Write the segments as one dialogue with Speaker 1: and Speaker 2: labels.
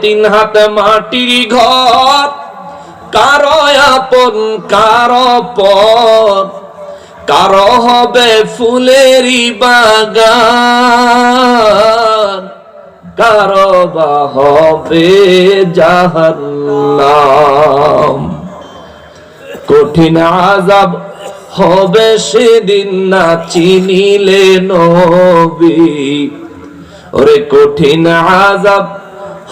Speaker 1: তিন হাত মাটির ঘর, কারো আপন কারো পর, কারো হবে ফুলেরই বাগান, কারো বা হবে জাহান্নাম। কঠিন আযাব হবে সেদিন না চিনিলে নবী, ওরে কঠিন আযাব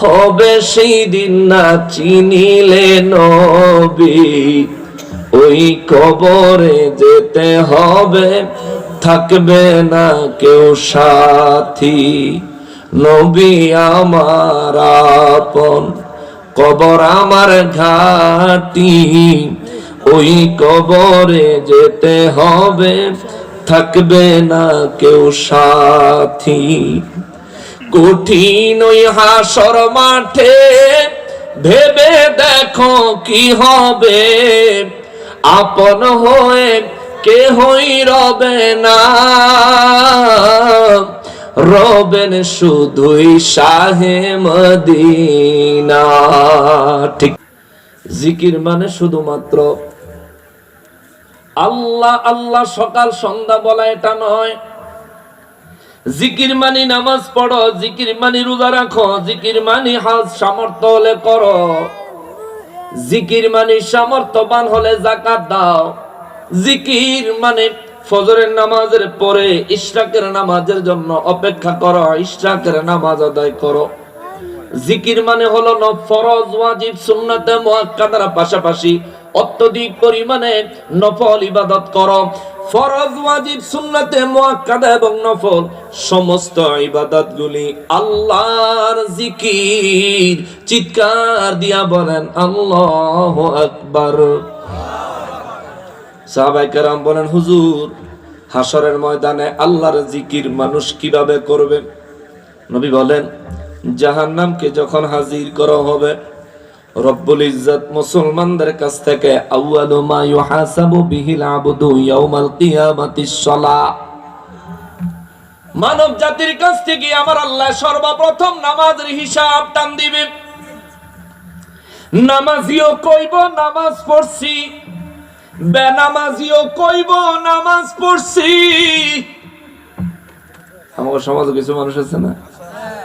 Speaker 1: হবে সেই দিন না চিনিলে নবী। ওই কবরে যেতে হবে, থাকবে না কেউ সাথী। নবী আমার আপন, কবর আমার ঘাটি। ওই কবরে যেতে হবে, থাকবে না কেউ সাথী। কঠিন ওই হাসর মাঠে ভেবে দেখো কি হবে, আপন হয়ে কেহই রবে না, রবেন শুধুই শাহে মদিনা। ঠিক, জিকির মানে শুধুমাত্র আল্লাহ আল্লাহ সকাল সন্ধ্যা বলা এটা নয়। জিকির মানি নামাজ পড়ো, জিকির মানি রোজা রাখো, জিকির মানি হজ সামর্থ্য হলে করো, জিকির মানি সামর্থ্যবান হলে যাকাত দাও, জিকির মানে ফজরের নামাজের পরে ইশরাকের নামাজের জন্য অপেক্ষা করো, ইশরাকের নামাজ আদায় করো। জিকির মানে হলো ফরজ ওয়াজিব সুন্নাতে মুআক্কাদার পাশাপাশি অত্যধিক পরিমাণে নফল ইবাদত করো। ফরজ ওয়াজিব সুন্নাতে মুআক্কাদা এবং নফল সমস্ত ইবাদতগুলি আল্লাহর জিকির। চিৎকার দিয়া বলেন আল্লাহু আকবার। সাহাবায়ে কেরাম বলেন, হুজুর হাশরের ময়দানে আল্লাহর জিকির মানুষ কিভাবে করবে? নবী বলেন, জাহান্নামকে যখন হাজির করা হবে, রব্বুল ইজ্জত মুসলমানদের কাছ থেকে আউয়ালু মা ইউহাসাবু বিহিল আবদু ইয়াউমাল কিয়ামাতিস সালাহ, মানব জাতির কাছ থেকে আমার আল্লাহ সর্বপ্রথম নামাজের হিসাব টান দিবে। নামাজিও কইব নামাজ পড়ছি, বেনামাজিও কইব নামাজ পড়ছি। আমার সমাজে কিছু মানুষ আছে না,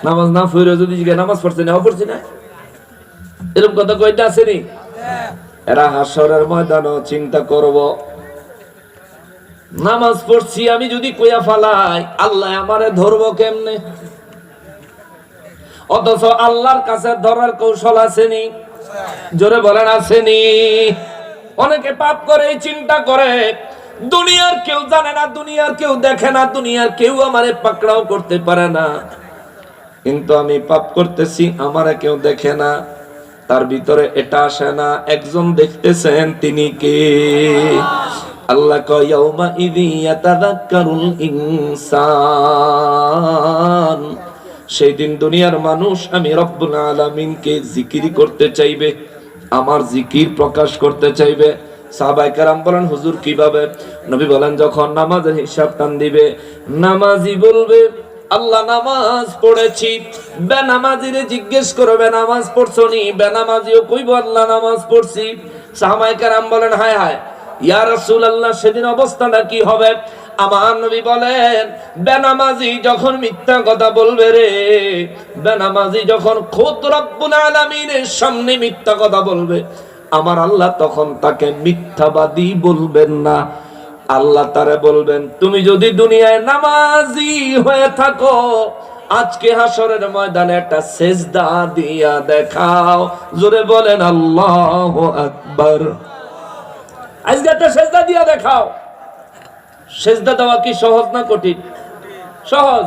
Speaker 1: নামাজ না পড়ে যদি নামাজ পড়ছে না পড়ছি না, এরকম কথা কইতে আসেনি। এরা হাশরের ময়দানে চিন্তা করব, নামাজ পড়ছি আমি যদি কইয়া ফালাই, আল্লাহ আমারে ধরবো কেমনে? অথচ আল্লাহর কাছে ধরার কৌশল আসেনি। জোরে বলেন আসেনি? অনেকে পাপ করে চিন্তা করে, দুনিয়ার কেউ জানে না, দুনিয়ার কেউ দেখে না, দুনিয়ার কেউ আমারে পাকড়াও করতে পারে না, কিন্তু আমি পাপ করতেছি আমারে কেউ দেখে না। তার ভিতরে এটা আসে না, একজন দেখতেছেন, তিনি কে? আল্লাহ কয় ইয়াউমা ইযি ইয়াতাযাক্কারুল ইনসান। সেই দিন দুনিয়ার মানুষ আমি রব্বুল আলামিনকে জিকির করতে চাইবে, আমার জিকির প্রকাশ করতে চাইবে। সাহাবায়ে কেরাম বলেন, হুজুর কিভাবে? নবী বলেন, যখন নামাজের হিসাব টান দিবে, নামাজি বলবে আল্লাহ নামাজ পড়েছি। বেনামাজিরে জিজ্ঞেস করবে নামাজ পড়ছনি? বেনামাজিও কইব আল্লাহ নামাজ পড়ছি। সাহাবায়ে কেরাম বলেন, হায় হায় ইয়া রাসূলুল্লাহ, সেদিন অবস্থাটা কি হবে? আমার নবী বলেন, বেনামাজি যখন মিথ্যা কথা বলবে রে, বেনামাজি যখন খোদ রব্বুল আলামিনের সামনে মিথ্যা কথা বলবে, আমার আল্লাহ তখন তাকে মিথ্যাবাদী বলবেন না। আল্লাহ তারে বলবেন, তুমি যদি দুনিয়ায় নামাজি হয়ে থাকো, আজকে হাশরের ময়দানে একটা সেজদা দিয়া দেখাও। জোরে বলেন আল্লাহু আকবার। আজকে একটা সেজদা দিয়া দেখাও। সেজদা দেওয়া কি সহজ না কঠিন? সহজ।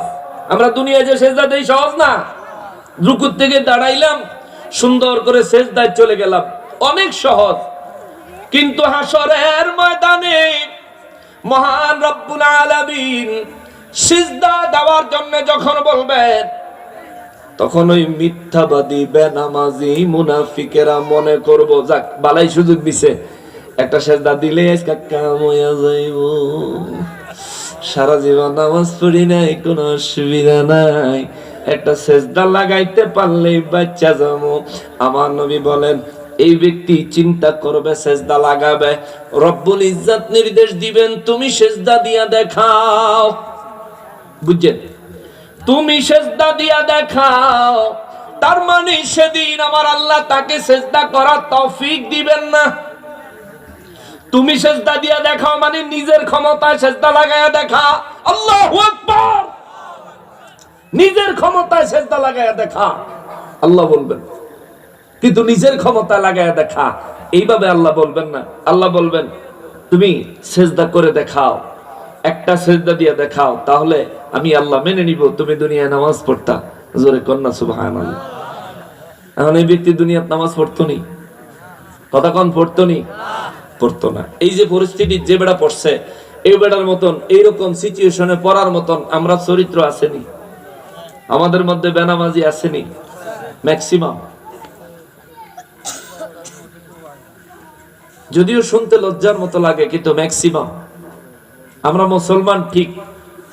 Speaker 1: আমরা দুনিয়ায় যে সেজদা দেই সহজ না। রুকুর থেকে দাঁড়াইলাম, সুন্দর করে সেজদায় চলে গেলাম, অনেক সহজ। কিন্তু হাশরের ময়দানে মহান রব্বুল আলামিন সিজদা দেওয়ার জন্য যখন বলবেন, তখন ওই মিথ্যাবাদী বেনামাজি মুনাফিকেরা মনে করবো যাক বালাই সুযোগ দিছে, একটা সেজদা দিলে আজকে কাম হইয়া যাইব, সারা জীবন নামাজ পড়ি নাই, কোনো অসুবিধা নাই, একটা সেজদা লাগাইতে পারলেই বাচ্চা যাবো। আমার নবী বলেন এই ব্যক্তি চিন্তা করবে, সেজদা লাগাবে, রব্বুল ইজ্জত নির্দেশ দিবেন তুমি সেজদা দিয়া দেখাও। বুঝছেন? তুমি সেজদা দিয়া দেখাও, তার মানে সেদিন আমার আল্লাহ তাকে সেজদা করার তৌফিক দিবেন না। তুমি সেজদা দিয়া দেখাও মানে নিজের ক্ষমতায় সেজদা লাগায়া দেখা। আল্লাহু আকবার। নিজের ক্ষমতায় সেজদা লাগায়া দেখা আল্লাহ বলবেন, কিন্তু নিজের ক্ষমতায় লাগায়া দেখা এইভাবে আল্লাহ বলবেন না। আল্লাহ বলবেন তুমি সেজদা করে দেখাও, একটা সেজদা দিয়ে দেখাও, তাহলে আমি আল্লাহ মেনে নিব তুমি দুনিয়ায় নামাজ পড়তা। জোরে কন্যা সুবহানাল্লাহ। এখন এই ব্যক্তি দুনিয়াতে নামাজ পড়তো নি? কথা কন পড়তো নি? পড়তো না। এই যে পরিস্থিতি যে বেড়া পড়ছে, এই বেড়ার মতন এইরকম সিচুয়েশনে পড়ার মতন আমরা চরিত্র আসেনি, আমাদের মধ্যে বেনামাজি আসেনি ম্যাক্সিমাম। যদিও শুনতে লজ্জার মতো লাগে, কিন্তু ম্যাক্সিমাম আমরা মুসলমান ঠিক।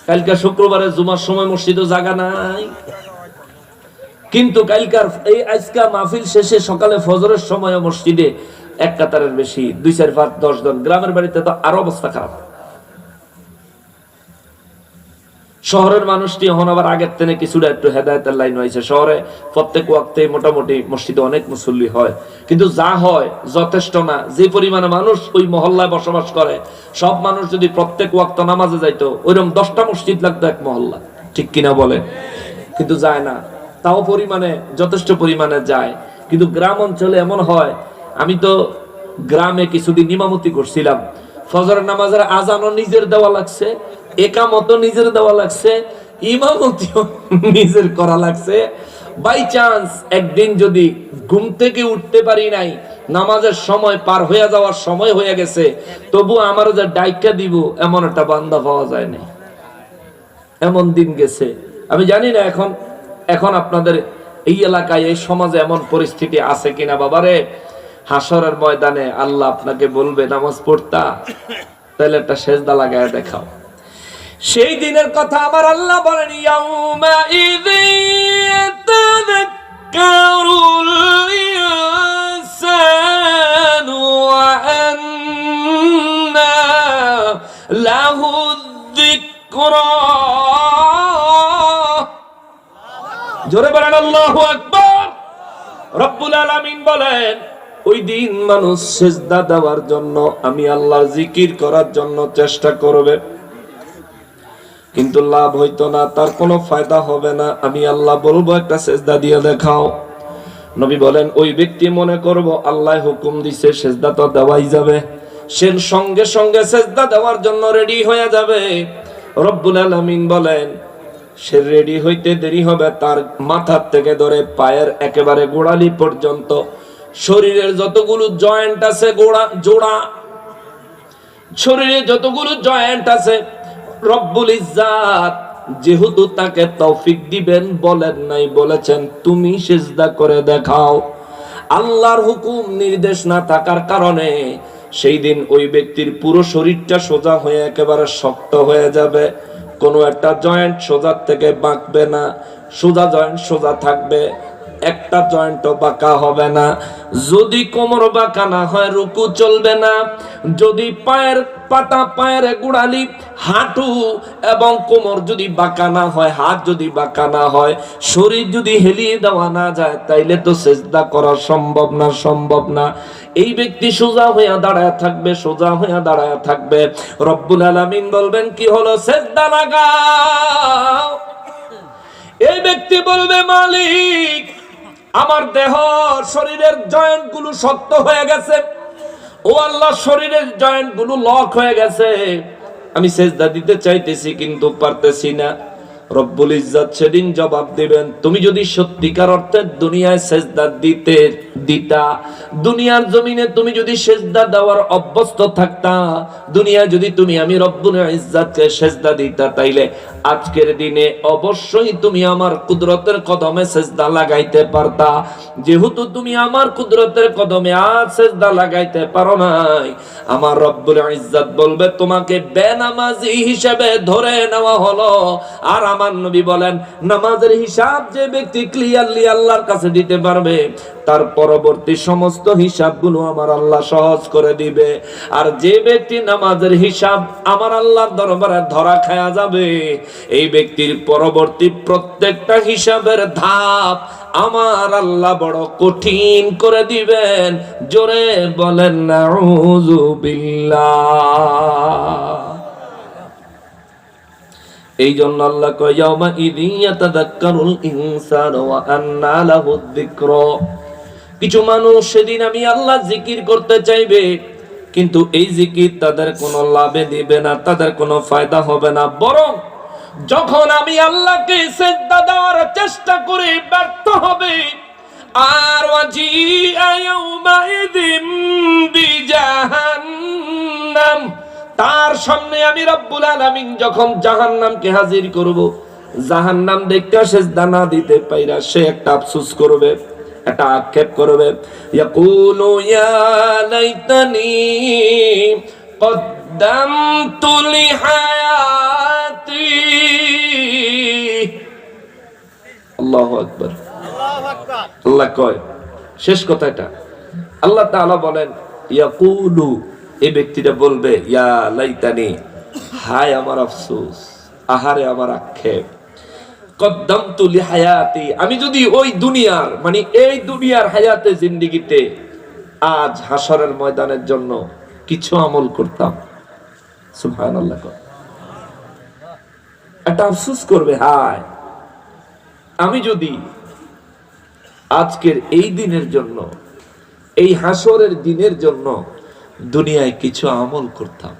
Speaker 1: কালকা শুক্রবারে জুমার সময় মসজিদে জায়গা নাই, কিন্তু কালকার এই আজকা মাহফিল শেষে সকালে ফজরের সময় মসজিদে এক কাতারের বেশি, 2, 4, 5, 10 জন। গ্রামের বাড়িতে তো আরো অবস্থা খারাপ। শহরের মানুষটি এখন আবার আগের থেকে কিছুটা একটু হেদায়েতের লাইন হয়েছে। শহরে প্রত্যেক ওয়াক্তে মোটামুটি মসজিদে অনেক মুসল্লি হয়, কিন্তু যা হয় যথেষ্ট না। যে পরিমাণে মানুষ ওই মহল্লায় বসবাস করে, সব মানুষ যদি প্রত্যেক ওয়াক্ত নামাজে যাইতো, ওইরকম 10টা মসজিদ লাগতো এক মহল্লা, ঠিক কিনা বলে? কিন্তু যায় না। তাও পরিমাণে যথেষ্ট পরিমাণে যায়, কিন্তু গ্রাম অঞ্চলে এমন হয়। আমি তো গ্রামে কিছুদিন ইমামতি করছিলাম, ফজরের নামাজের আজানও নিজের দেওয়া লাগছে, একামতও নিজের দেওয়া লাগছে, ইমামতিও নিজের করা লাগছে। বাই চান্স একদিন যদি ঘুম থেকে উঠতে পারি নাই, নামাজের সময় পার হয়ে যাওয়ার সময় হয়ে গেছে, তবু আমার যে ডাইকা দিব এমন একটা বান্দা পাওয়া যায় না। এমন দিন গেছে। আমি জানি না এখন আপনাদের এই এলাকায় এই সমাজে এমন পরিস্থিতি আছে কিনা। বাবারে, হাসরের ময়দানে আল্লাহ আপনাকে বলবে নামাজ পড়তা, তাহলে একটা সেজদা লাগায় দেখাও। সেই দিনের কথা আমার আল্লাহ বলেন ইয়াউমা ইয়াতাযাক্কারুল ইনসানু ওয়া আন্না লাহু যিকরা। জোরে বলেন আল্লাহু আকবার। রব্বুল আলামিন বলেন ওই দিন মানুষ সেজদা দেওয়ার জন্য, আমি আল্লাহর জিকির করার জন্য চেষ্টা করবে, কিন্তু লাভ হইতো না, তার কোনো ফায়দা হবে না। আমি আল্লাহ বলবো একটা সেজদা দিয়ে দেখাও। নবী বলেন ওই ব্যক্তি মনে করব আল্লাহ হুকুম দিছে, সেজদা তো দেওয়াই যাবে, সে সঙ্গে সঙ্গে সেজদা দেওয়ার জন্য রেডি হয়ে যাবে। রব্বুল আলামিন বলেন সে রেডি হইতে দেরি হবে, তার মাথার থেকে ধরে পায়ের একেবারে গোড়ালি পর্যন্ত শরীরের যতগুলো জয়েন্ট আছে, জোড়া শরীরে যতগুলো জয়েন্ট আছে, রব্বুল ইজ্জাত যেহেতু তাকে তৌফিক দিবেন, বলেন নাই, বলেছেন তুমি সিজদা করে দেখাও। আল্লাহর হুকুম নির্দেশ না থাকার কারণে সেই দিন ওই ব্যক্তির পুরো শরীরটা সোজা হয়ে একেবারে শক্ত হয়ে যাবে। কোনো একটা জয়েন্ট সোজা থেকে বাঁকবে না, সোজা জয়েন্ট সোজা থাকবে, একটা জয়েন্টও বাঁকা হবে না। যদি কোমর বাঁকা না হয় রুকু চলবে না। যদি পায়ের পাতা, পায়ের গোড়ালি, হাঁটু এবং কোমর যদি বাঁকা না হয়, হাত যদি বাঁকা না হয়, শরীর যদি হেলিয়ে দেওয়া না যায়, তাইলে তো সিজদা করা সম্ভব না। এই ব্যক্তি সোজা হইয়া দাঁড়ায় থাকবে, সোজা হইয়া দাঁড়ায় থাকবে। রব্বুল আলামিন বলবেন কি হলো, সিজদা লাগাও। এই ব্যক্তি বলবে মালিক আমার দেহ শরীরের জয়েন্ট গুলো শক্ত হয়ে গেছে, ও আল্লাহ শরীরের জয়েন্ট গুলো লক হয়ে গেছে, আমি সিজদা দিতে চাইতেছি কিন্তু পারতেছি না। রব্বুল ইজ্জত সেদিন জবাব দিবেন, তুমি যদি সত্যিকার অর্থে দুনিয়ায় সিজদা দিতা, দুনিয়ার জমিনে তুমি যদি সিজদা দেওয়ার অভ্যস্ত থাকতা, দুনিয়ায় যদি তুমি আমি রব্বুল ইজ্জতকে সিজদা দিতা, তাইলে আজকের দিনে অবশ্যই তুমি আমার কুদরতের কদমে সিজদা লাগাইতে পারতা। যেহেতু তুমি আমার কুদরতের কদমে আজ সিজদা লাগাইতে পারো নাই, আমার রব্বুল ইজ্জত বলবে তোমাকে বেনামাজি হিসেবে ধরে নেওয়া হলো, আর আমার নবী বলেন, নামাজের হিসাব যে ব্যক্তি ক্লিয়ারলি আল্লাহর কাছে দিতে পারবে, তার পরবর্তী সমস্ত হিসাবগুলো আমার আল্লাহ সহজ করে দিবে। আর যে ব্যক্তি নামাজের হিসাব আমার আল্লাহর দরবারে ধরা খায়া যাবে, এই ব্যক্তির পরবর্তী প্রত্যেকটা হিসাবের ধাপ আমার আল্লাহ বড় কঠিন করে দিবেন। জোরে বলেন নাউযু বিল্লাহ। এই জন্য আল্লাহ কয়, ইয়াউমা ইযিন ইয়াতাযাক্কারুল ইনসানু ওয়া আন্না লাহু যিকরা। কিছু মানুষ সেদিন আমি আল্লাহ জিকির করতে চাইবে, কিন্তু এই জিকির তাদের কোনো লাভে দিবে না, তাদের কোনো ফায়দা হবে না। বরং যখন আমি আল্লাহকে সিজদা দেওয়ার চেষ্টা করে ব্যর্থ হবে, আর ওয়াজিআ ইয়াউমা ইযিন বিজাহান্নাম, তার সামনে আমি রব্বুল আলামিন যখন জাহান্নামকে হাজির করব, জাহান্নাম দেখতে সিজদা না দিতে পাইরা সে একটা আফসোস করবে, একটা আক্ষেপ করবে। ইয়াকুলু ইয়া লাইতানি কদ্দামতু লিহায়াতি। আল্লাহু আকবার, আল্লাহু আকবার। আল্লাহ কয়, শেষ কথা এটা, আল্লাহ তাআলা বলেন ইয়াকুলু, এই ব্যক্তিটা বলবে ইয়া লাইতানি, হায় আমার আফসোস, আহারে আমার আক্ষেপ, কদ্দামতু লিহায়াতি, আমি যদি ওই দুনিয়ার মানে এই দুনিয়ার হায়াতে জিন্দেগিতে আজ হাসরের ময়দানের জন্য কিছু আমল করতাম। সুবহানাল্লাহ। একটা আফসোস করবে, হায় আমি যদি আজকের এই দিনের জন্য, এই হাসরের দিনের জন্য দুনিয়ায় কিছু আমল করতাম।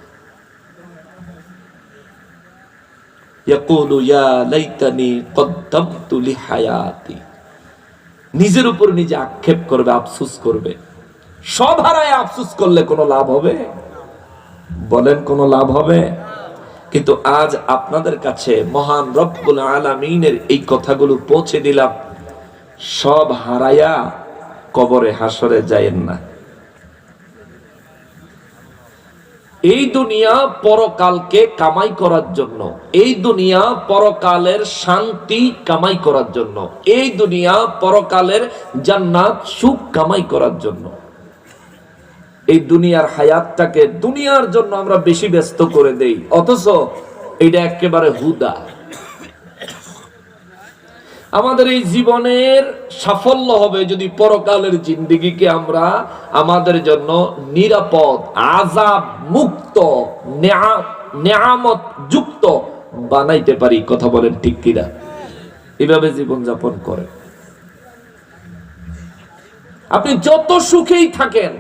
Speaker 1: ইয়াকুলু ইয়া লাইতানি কদ্দামতু লিহায়াতি, নিজের উপর নিজে আক্ষেপ করবে, আফসোস করবে। সব হারায় আফসোস করলে কোনো লাভ হবে? বলেন কোনো লাভ হবে? কিন্তু আজ আপনাদের কাছে মহান রব্বুল আলামিনের এই কথাগুলো পৌঁছে দিলাম, সব হারায়া কবরে হাসরে যায়েন না। এই দুনিয়া পরকালকে কামাই করার জন্য, এই দুনিয়া পরকালের শান্তি কামাই করার জন্য, এই দুনিয়া পরকালের জান্নাত সুখ কামাই করার জন্য। এই দুনিয়ার হায়াতটাকে দুনিয়ার জন্য আমরা বেশি ব্যস্ত করে দেই, অথচ এটা একেবারে হুদা। আমাদের এই জীবনের সাফল্য হবে যদি পরকালের জিন্দেগিকে আমরা আমাদের জন্য নিরাপদ, আযাব মুক্ত, নেয়ামত যুক্ত বানাইতে পারি। কথা বলেন ঠিক কিনা? এভাবে জীবন যাপন করে আপনি যত সুখেই থাকেন,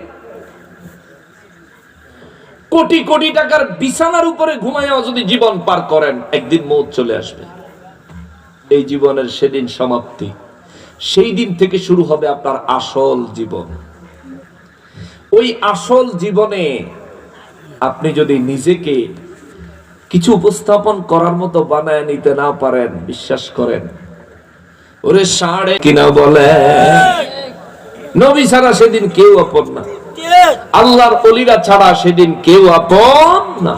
Speaker 1: কোটি কোটি টাকার বিছানার উপরে ঘুমাইয়াও যদি জীবন পার করেন, একদিন মৌত চলে আসবে। এই জীবনের সেদিন সমাপ্তি, সেই দিন থেকে শুরু হবে আপনার আসল জীবন। ওই আসল জীবনে আপনি যদি নিজেকে কিছু উপস্থাপন করার মতো বানায় নিতে না পারেন, বিশ্বাস করেন ওরে সাড়ে কিনা বলে নবী ছাড়া সেদিন কেউ আপন না, আল্লাহর ওলিরা ছাড়া সেদিন কেউ আপন না।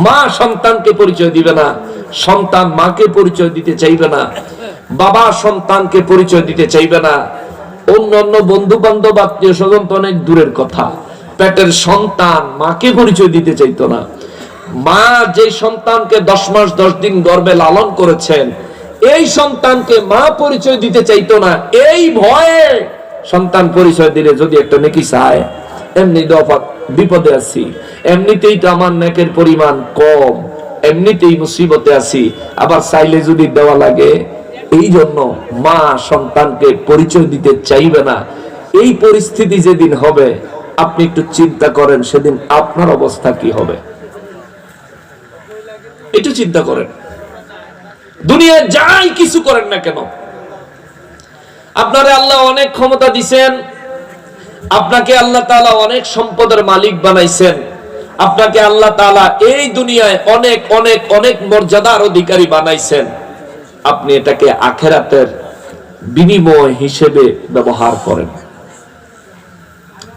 Speaker 1: মা সন্তানকে পরিচয় দিবে না, সন্তান মাকে পরিচয় দিতে চাইবে না, বাবা সন্তানকে পরিচয় দিতে চাইবে না, অন্যান্য বন্ধু বান্ধব আত্মীয় স্বজন তো অনেক দূরের কথা, পেটের সন্তান মাকে পরিচয় দিতে চাইতো না। মা যে সন্তানকে 10 মাস 10 দিন গর্ভে লালন করেছেন, এই সন্তানকে মা পরিচয় দিতে চাইতো না। এই ভয়ে সন্তান পরিচয় দিলে যদি একটা নেকি চায়, এমনি বিপদে আছি, এমনিতেই তো আমার নেকের পরিমাণ কম, এমনিতেই মুসিবতে আছি, আবার চাইলে যদি দেওয়া লাগে। এই জন্য মা সন্তানকে পরিচয় দিতে চাইবে না। এই পরিস্থিতি যেদিন হবে, আপনি একটু চিন্তা করেন সেদিন আপনার অবস্থা কি হবে, একটু চিন্তা করেন। দুনিয়ায় যাই কিছু করেন না কেন, আপনারে আল্লাহ অনেক ক্ষমতা দিছেন, আপনাকে আল্লাহ তাআলা অনেক সম্পদের মালিক বানাইছেন, আপনাকে আল্লাহ তাআলা এই দুনিয়ায় অনেক অনেক অনেক মর্যাদার অধিকারী বানাইছেন। আপনি এটাকে আখিরাতের বিনিময় হিসেবে ব্যবহার করেন,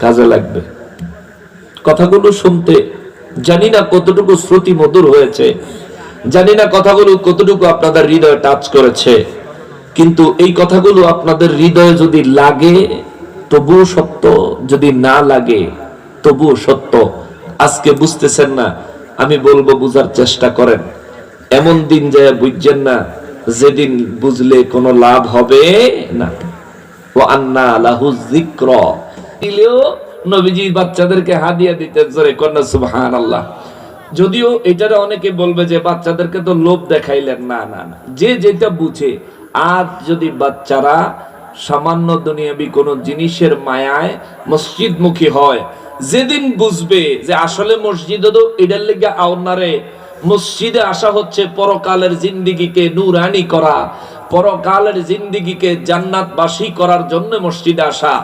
Speaker 1: কাজে লাগবে। কথাগুলো শুনতে জানি না কতটুকু শ্রুতি মধুর হয়েছে, জানি না কথাগুলো কতটুকু আপনাদের হৃদয়ে টাচ করেছে, কিন্তু এই কথাগুলো আপনাদের হৃদয়ে যদি লাগে তবুও সত্য, যদি না লাগে তবুও সত্য। আজকে বুঝতেছেন না, আমি বলবো বুঝার চেষ্টা করেন। এমন দিন যায় বুঝছেন না যেদিন বুঝলে কোনো লাভ হবে না। ও আন্না লাহু যিকর, দিলেও নবীজি বাচ্চাদেরকে হাদিয়া দিতে জোরে কন্যা সুবহানাল্লাহ। যদিও এটারে অনেকে বলবে যে বাচ্চাদেরকে তো লোভ দেখাইলেন, না না না, যে যেটা বুঝে। আজ যদি বাচ্চারা সামান্য দুনিয়াবি কোন জিনিসের মায়ায় মসজিদমুখী হয়, যেদিন বুঝবে যে আসলে মসজিদে তো এটার লেগে আওনারে, মসজিদে আসা হচ্ছে পরকালের জিন্দিগিকে নূরানি করা, পরকালের জিন্দিগিকে জান্নাতবাসী করার জন্য মসজিদে আসা।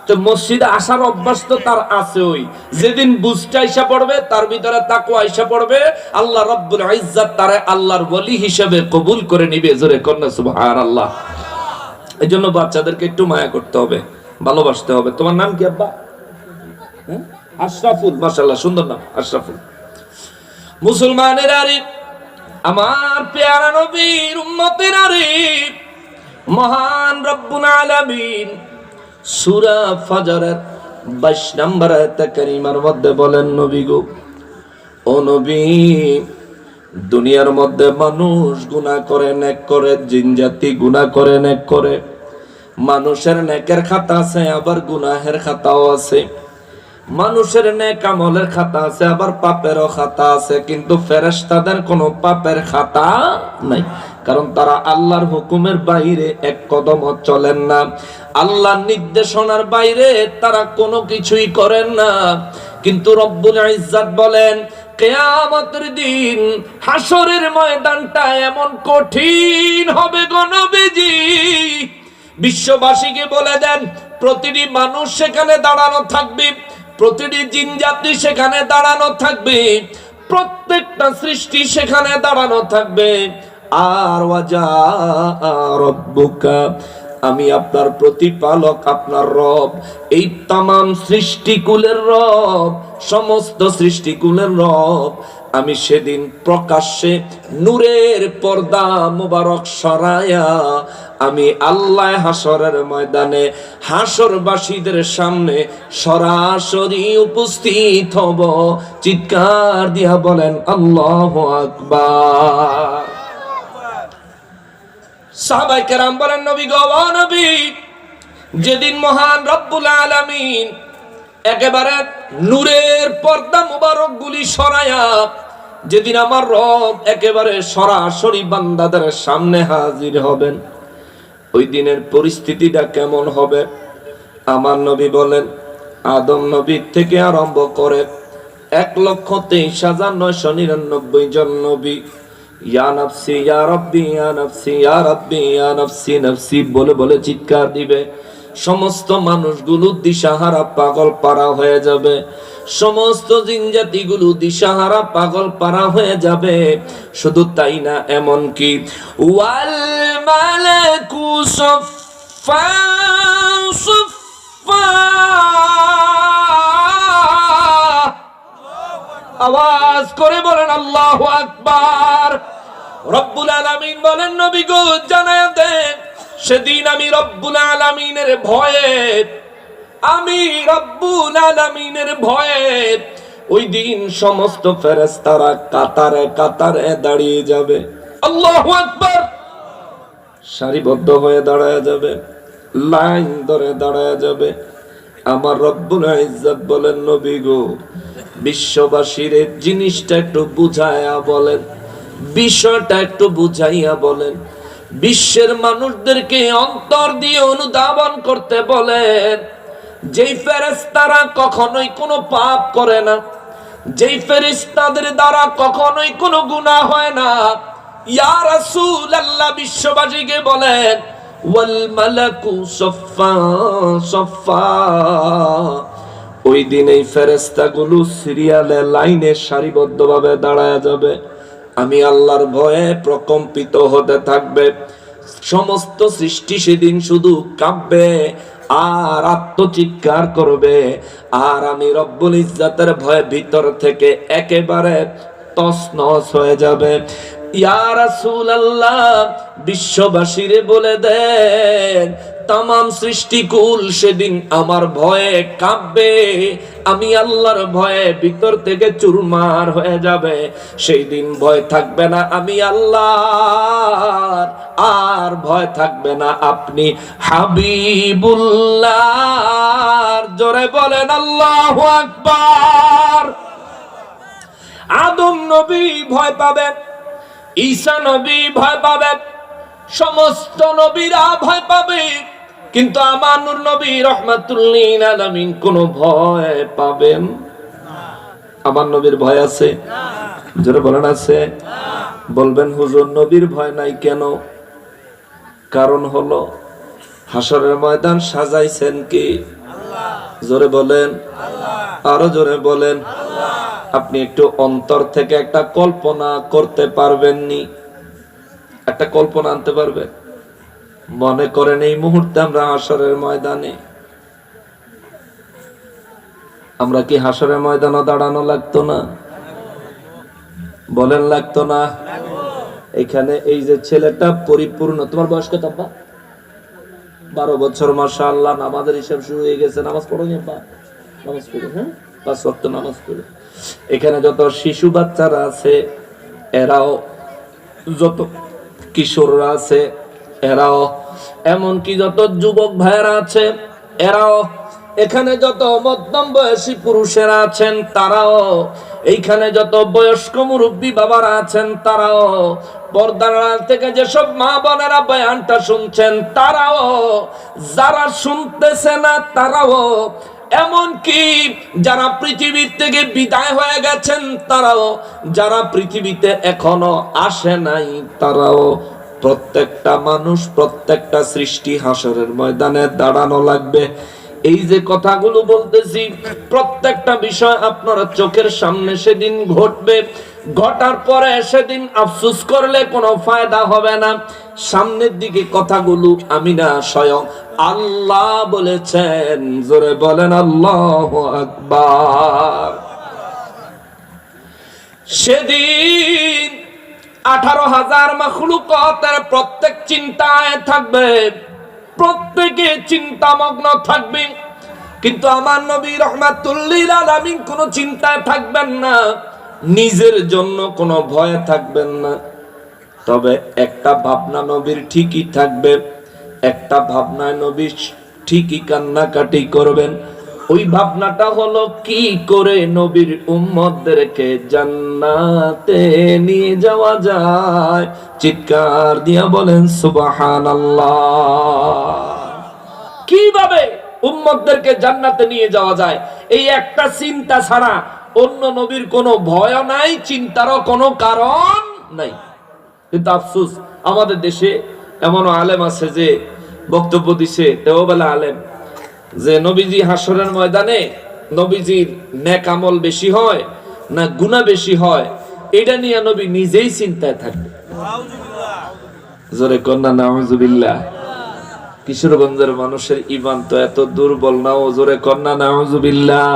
Speaker 1: তো মসজিদে আসার অভ্যাস তো তার আছে। ওই যেদিন বুঝটা আইসা পড়বে, তার ভিতরে তাকওয়া আইসা পড়বে, আল্লাহ রাব্বুল ইজ্জাত তারে আল্লাহর ওলি হিসেবে কবুল করে নিবে। জোরে কন্যা সুবহানাল্লাহ। এই জন্য বাচ্চাদেরকে একটু মায়া করতে হবে, ভালোবাসতে হবে। তোমার নাম কি আব্বা? আশরাফুল, মাশাআল্লাহ, সুন্দর নাম আশরাফুল। মুসলমানের আরে, আমার পেয়ারা নবীর উম্মতের আরে, মহান রব্বুল আলামিন সূরা ফাজরের 22 নম্বর আয়াতে কারিমার মধ্যে বলেন, নবী গো, ও নবী, দুনিয়ার মধ্যে মানুষ গুনাহ করে, নেক করে, জিন জাতি গুনাহ করে, নেক করে। মানুষের নেকের খাতা আছে, আবার গুনাহের খাতাও আছে। মানুষের নেক আমলের খাতা আছে, আবার পাপেরও খাতা আছে। কিন্তু ফেরেশতাদের কোনো পাপের খাতা নাই, কারণ তারা আল্লাহর হুকুমের বাইরে এক কদমও চলেন না। আল্লাহর নির্দেশনার বাইরে তারা কোনো কিছুই করেন না। কিন্তু রব্বুল ইজ্জাত বলেন, কিয়ামতের দিন হাসরের ময়দানটা এমন কঠিন হবে গো নবীজি, বিশ্ববাসীকে বলে দেন, প্রতিটি মানুষ সেখানে দাঁড়ানো থাকবে, প্রতিটি জিন জাতি সেখানে দাঁড়ানো থাকবে, প্রত্যেকটা সৃষ্টি সেখানে দাঁড়ানো থাকবে। আর ওয়াজা রব্বুকা, আমি আপনার প্রতিপালক, আপনার রব, এই তামাম সৃষ্টিকুলের রব, সমস্ত সৃষ্টিকুলের রব, আমি সেদিন প্রকাশ্যে নূরের পর্দা মুবারক সরায়া আমি আল্লাহ হাসরের ময়দানে হাসরবাসীদের সামনে সরাসরি উপস্থিত হব। চিৎকার দিয়া বলেন আল্লাহু আকবার। সাহাবায়ে কেরাম বলেন, নবী গো, ও নবী, যেদিন মহান রব্বুল আলামিন একেবারে নূরের পর্দা মুবারক গুলি সরায়া, যেদিন আমার রব একেবারে সরাসরি বান্দাদের সামনে হাজির হবেন, ওই দিনের পরিস্থিতিটা কেমন হবে? আমার নবী বলেন, আদম নবী থেকে আরম্ভ করে 1,23,999 জন নবী ইয়া নাফসি ইয়া রাব্বি ইয়া নাফসি ইয়া রাব্বি ইয়া নাফসি নাফসি বলে বলে চিৎকার দিবে। সমস্ত মানুষগুলো দিশাহারা পাগল পারা হয়ে যাবে, সমস্ত জিনজাতিগুলো দিশাহারা পাগল পারা হয়ে যাবে। শুধু তাই না, এমন কি ওয়াল মালাকু সাফফা সাফফা, আওয়াজ করে বলেন আল্লাহু আকবার। রব্বুল আলামিন বলেন, নবী গো, জানায়া দেন, সেদিন আমি রব্বুল আলামিনের ভয়ে, আমি রব্বুল আলামিনের ভয়ে ওই দিন সমস্ত ফেরেশতারা কাতারে কাতারে দাঁড়িয়ে যাবে। আল্লাহু আকবার। সারিবদ্ধ হয়ে দাঁড়ায় যাবে, লাইন ধরে দাঁড়ায় যাবে। আমার রব্বুল ইজ্জত বলেন, নবী গো, বিশ্ববাসীর জিনিসটা একটু বুঝাইয়া বলেন, বিষয়টা একটু বুঝাইয়া বলেন, বিশ্বের মানুষদেরকে অন্তর দিয়ে অনুধাবন করতে বলেন। যেই ফেরেশতারা কখনোই কোনো পাপ করে না, যেই ফেরেশতাদের দ্বারা কখনোই কোনো গুনাহ হয় না, ইয়া রাসূলুল্লাহ বিশ্ববাসীকে বলেন, ওয়াল মালাকু সাফফা সাফফা, ওই দিন এই ফেরেশতাগুলো সিরিয়ালে লাইনে সারিবদ্ধভাবে দাঁড়ায় যাবে। আমি আল্লাহর ভয়ে প্রকম্পিত হতে থাকবে। সমস্ত সৃষ্টি সেদিন শুধু কাঁপবে আর আত্মচিৎকার করবে, আর আমি রব্বুল ইজ্জাতের ভয়ে ভিতর থেকে একেবারে তছনছ হয়ে যাবে। ইয়া রাসূলুল্লাহ, বিশ্ববাসীরে বলে দেন তাম সৃষ্টিকুল সেদিন আমার ভয়ে কাঁপবে, আমি আল্লাহর ভয়ে ভিতর থেকে চুরমার হয়ে যাবে। সেই দিন ভয় থাকবে না আমি আল্লাহ, আর ভয় থাকবে না আপনি হাবিবুল্লাহ। জোরে বলেন আল্লাহু আকবার। আদম নবী ভয় পাবেন, ঈসা নবী ভয় পাবেন, সমস্ত নবীরা ভয় পাবে, কিন্তু আমার নূর নবী রাহমাতুল লিল আলামিন কোন ভয় পাবেন? আমার নবীর ভয় আছে? জোরে বলেন আছে? বলবেন হুজুর নবীর ভয় নাই কেন? কারণ হলো হাসরের ময়দান সাজাইছেন কি? জোরে বলেন, আরো জোরে বলেন। আপনি একটু অন্তর থেকে একটা কল্পনা করতে পারবেননি? একটা কল্পনা আনতে পারবেন? মনে করেন এই মুহূর্তে আমরা হাসরের ময়দানে, আমরা কি হাসরের ময়দানে দাঁড়ানো লাগতো না? বলেন লাগতো না? এখানে এই যে ছেলেটা পরিপূর্ণ, তোমার বয়স কত আব্বা? 12 বছর, মাশাআল্লাহ। নামাজের হিসাব শুরু হয়ে গেছে। নামাজ পড়ো আব্বা? নামাজ পড়ো, হ্যাঁ 5 ওয়াক্ত নামাজ পড়ো। এখানে যত শিশু বাচ্চারা আছে এরাও, যত কিশোররা আছে এরাও, এমনকি যত যুবক ভাইয়েরা আছে এরাও, এখানে যত মধ্যম বয়সী পুরুষেরা আছেন তারাও, এইখানে যত বয়স্ক মুরব্বী বাবারা আছেন তারাও, পর্দার আড়াল থেকে যেসব মা বোনেরা বয়ানটা শুনছেন তারাও, যারা শুনতেছে না তারাও, এমনকি যারা পৃথিবীর থেকে বিদায় হয়ে গেছেন তারাও, যারা পৃথিবীতে এখনো আসে নাই তারাও, প্রত্যেকটা মানুষ, প্রত্যেকটা সৃষ্টি হাসরের ময়দানে দাঁড়ানো লাগবে। এই যে কথাগুলো বলতেছি প্রত্যেকটা বিষয় আপনার চোখের সামনে সেদিন ঘটবে। ঘটার পরে সেদিন আফসোস করলে কোনো ফায়দা হবে না। সামনের দিকে কথাগুলো আমি না, স্বয়ং আল্লাহ বলেছেন। জোরে বলেন আল্লাহু আকবার। সেদিন 18,000 মাখলুকাতের প্রত্যেক চিন্তায় থাকবে, প্রত্যেকে চিন্তামগ্ন থাকবে, কিন্তু আমার নবী রাহমাতুল লিল আলামিন কোন চিন্তায় থাকবেন না, নিজের জন্য কোনো ভয় থাকবেন না। তবে একটা ভাবনা নবীর ঠিকই থাকবে, একটা ভাবনায় নবী ঠিকই কান্নাকাটি করবেন। ওই ভাবনাটা হলো কি করে নবীর উম্মতদেরকে জান্নাতে নিয়ে যাওয়া যায়। চিৎকার দিয়া বলেন সুবহানাল্লাহ। কিভাবে উম্মতদেরকে জান্নাতে নিয়ে যাওয়া যায়, এই একটা চিন্তা ছাড়া অন্য নবীর কোনো ভয় নাই, চিন্তারও কোনো কারণ নাই। কিন্তু আফসোস আমাদের দেশে এমন আলেম আছে যে বক্তব্য দিছে, দেওবেলা আলেম, যে নবীজি হাসরের ময়দানে নবীজির নেক আমল বেশি হয় না গুনাহ বেশি হয়, এটা নিয়ে নবী নিজেই চিন্তায় থাকবে। জোরে কন্যা নাউজুবিল্লাহ। কিশোরগঞ্জের মানুষের ঈমান তো এত দুর্বল না, ও জোরে কন্যা নাউজুবিল্লাহ।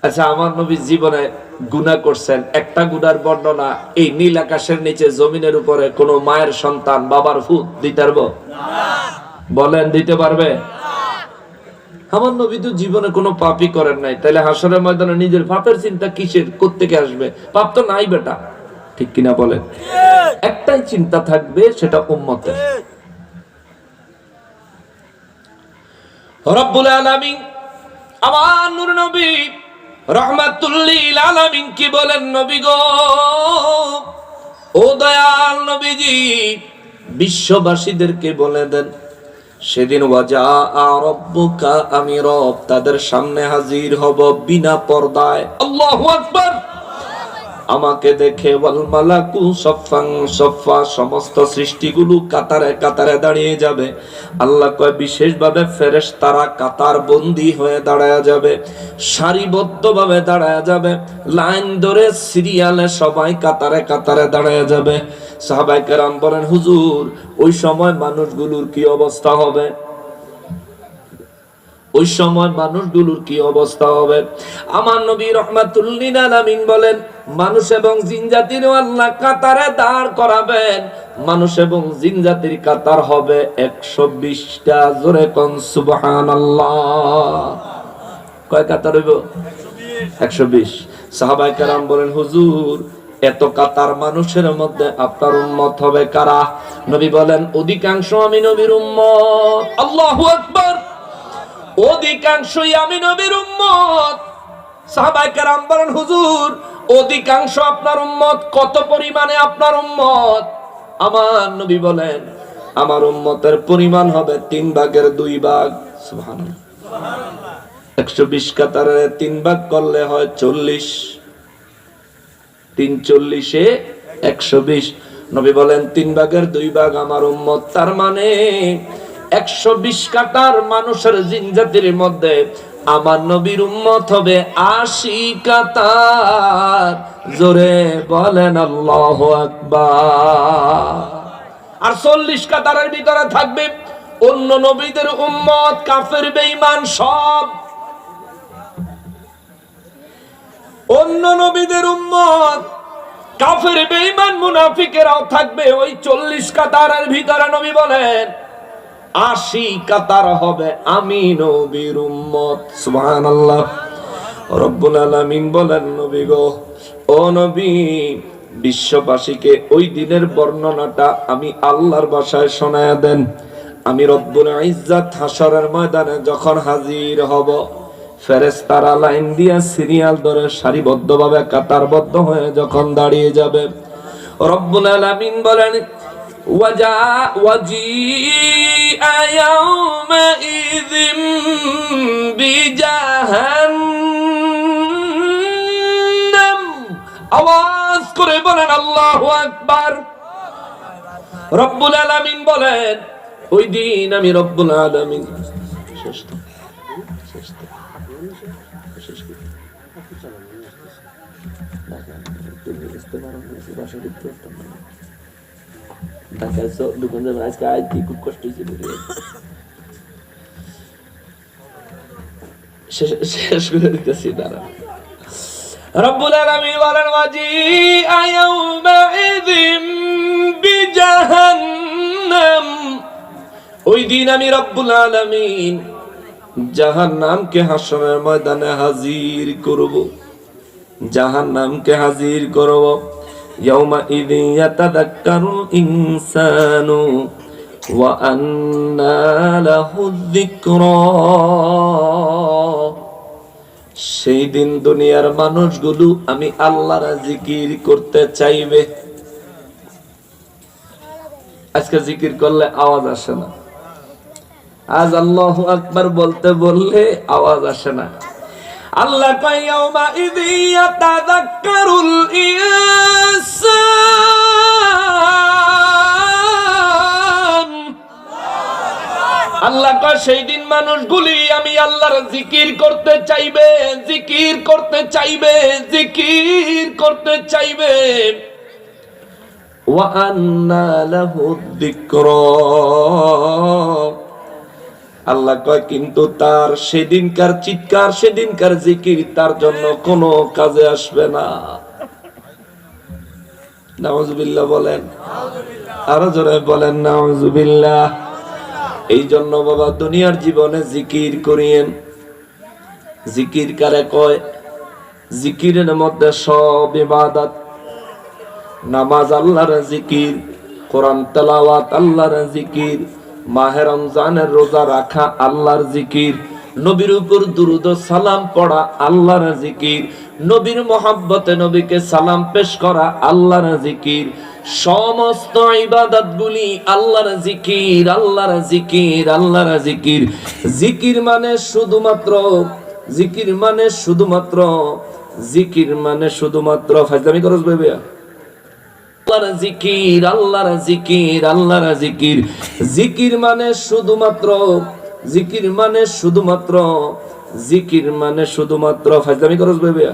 Speaker 1: আচ্ছা, আমার নবী জীবনে গুনাহ করছেন, একটা গুনার বর্ণনা এই নীল আকাশের নিচে জমিনের উপরে কোন মায়ের সন্তান বাবার ফুট দিতে পারবো? বলেন দিতে পারবে? আমার নবী তো জীবনে কোনো পাপই করেন নাই, তাহলে হাসরের ময়দানে নিজের পাপের চিন্তা কিসের, কোত্থেকে আসবে? পাপ তো নাই বেটা, ঠিক কিনা বলেন? একটাই চিন্তা থাকবে, সেটা উম্মতের। রব্বুল আলামিন আমার নূর নবী রাহমাতুল লিল আলামিন কি বলেন? নবী গো, ও দয়াল নবীজি, বিশ্ববাসীদেরকে বলে দেন সেদিন ওয়াজা রব্বুকা, আমি রব তাদের সামনে হাজির হব বিনা পর্দায়। আল্লাহু আকবার। আমাকে দেখে ওয়াল মালাকু সফান সফা, সমস্ত সৃষ্টিগুলো কাতারে কাতারে দাঁড়িয়ে যাবে। আল্লাহ কয় বিশেষভাবে ফেরেশতারা কাতার বন্দী হয়ে দাঁড়ায় যাবে, সারিবদ্ধভাবে দাঁড়ায় যাবে, লাইন ধরে সিরিয়ালে সবাই কাতারে কাতারে দাঁড়ায় যাবে। সাহাবায়ে কেরাম বলেন, হুজুর ওই সময় মানুষগুলোর কি অবস্থা হবে? ওই সময় মানুষগুলোর কি অবস্থা হবে? আমার নবী রাহমাতুল লিল আলামিন বলেন, মানুষ এবং জিন জাতির আল্লাহ কাতারে দাঁড় করাবেন। মানুষ এবং জিন জাতির কাতার হবে 120টা। জোরে কোন সুবহানাল্লাহ। কয় কাতার হইব? 120। সাহাবায়ে কেরাম বলেন, হুজুর এত কাতার মানুষের মধ্যে আপনার উম্মত হবে কারা? নবী বলেন, অধিকাংশ আমি নবীর উম্মত। আল্লাহু আকবার। অধিকাংশই আমি নবীর উম্মত। সাহাবায়ে কেরাম বলেন, হুজুর অধিকাংশ আপনার উম্মত, কত পরিমাণে আপনার উম্মত? আমার নবী বলেন, আমার উম্মতের পরিমাণ হবে 3 ভাগের 2 ভাগ। সুবহানাল্লাহ। 120 কাতারে 3 ভাগ করলে হয় 40। 3 40-এ 120। নবী বলেন 3 ভাগের 2 ভাগ আমার উম্মত। তার মানে 120 কাতার মানুষের জিন জাতির মধ্যে আমার নবীর উম্মত হবে 80 কাতার। জোরে বলেন আল্লাহু আকবার। আর 40 কাতারের ভিতরে থাকবে অন্য নবীদের উম্মত, কাফের বেঈমান সব। অন্য নবীদের উম্মত, কাফের বেঈমান মুনাফিকেরাও থাকবে ওই 40 কাতারের ভিতরে। নবী বলেন 80 কাতার হবে আমি নবীর উম্মত। সুবহানাল্লাহ। রব্বুল আলামিন বলেন, নবী গো, ও নবী, বিশ্ববাসীকে ওই দিনের বর্ণনাটা আমি আল্লাহর ভাষায় শোনায়া দেন। আমি রব্বুল ইজ্জত হাসরের ময়দানে যখন হাজির হব, ফেরেশতারা লাইন দিয়া সিরিয়াল ধরে সারিবদ্ধভাবে কাতারবদ্ধ হয়ে যখন দাঁড়িয়ে যাবে, রব্বুল আলামিন বলেন, وجيء يومئذ بجهنم। আওয়াজ করে বলেন আল্লাহু আকবার। রব্বুল আলামিন বলেন, ওই দিন আমি রব্বুল আলামিন শেষ করে দিতেছি। দাঁড়া। রব্বুল আলামিন বলেন, ওয়াজিআ ইয়াউমাইযিন বিজাহান্নাম। ওই দিন আমি রব্বুল আলামিন জাহান্নামকে হাসরের ময়দানে হাজির করব। জাহান্নামকে হাজির করব। ইয়াউমাইযিন ইয়াতাযাক্কারুল ইনসানু ওয়া আন্না লাহু যিকরা। সেই দিন দুনিয়ার মানুষগুলো আমি আল্লাহর জিকির করতে চাইবে। আজকে জিকির করলে আওয়াজ আসে না। আজ আল্লাহু আকবার বলতে বললে আওয়াজ আসে না। আল্লাহ কয়, ইয়াউমাইযিন ইয়াতাযাক্কারুল ইনসান। আল্লাহ কয়, সেই দিন মানুষগুলি আমি আল্লাহর জিকির করতে চাইবে, জিকির করতে চাইবে, জিকির করতে চাইবে। ওয়া আন্না লাহু যিকরা। আল্লাহ কয়, কিন্তু তার সেদিনকার চিৎকার, সেদিনকার জিকির তার জন্য কোনো কাজে আসবে না। নাউযুবিল্লাহ বলেন। আরো জোরে বলেন নাউযুবিল্লাহ। এই জন্য বাবা, দুনিয়ার জীবনে জিকির করিয়েন। জিকির কারে কয়? জিকিরের মধ্যে সব ইবাদত। নামাজ আল্লাহর জিকির, কোরআন তেলাওয়াত আল্লাহর জিকির, মাহে রমজানের রোজা রাখা আল্লাহর জিকির, নবীর উপর দুরূদ ও সালাম পড়া আল্লাহর জিকির, নবীর মহব্বতে নবীকে সালাম পেশ করা আল্লাহর জিকির। সমস্ত ইবাদতগুলি আল্লাহর জিকির, আল্লাহর জিকির, আল্লাহর জিকির। জিকির মানে শুধুমাত্র, জিকির মানে শুধুমাত্র, জিকির মানে শুধুমাত্র ফাজলামি করস বেবে। আল্লাহর জিকির, আল্লাহর জিকির, আল্লাহর জিকির। জিকির মানে শুধুমাত্র, জিকির মানে শুধুমাত্র, জিকির মানে শুধুমাত্র ফাজলামি করস বেবে।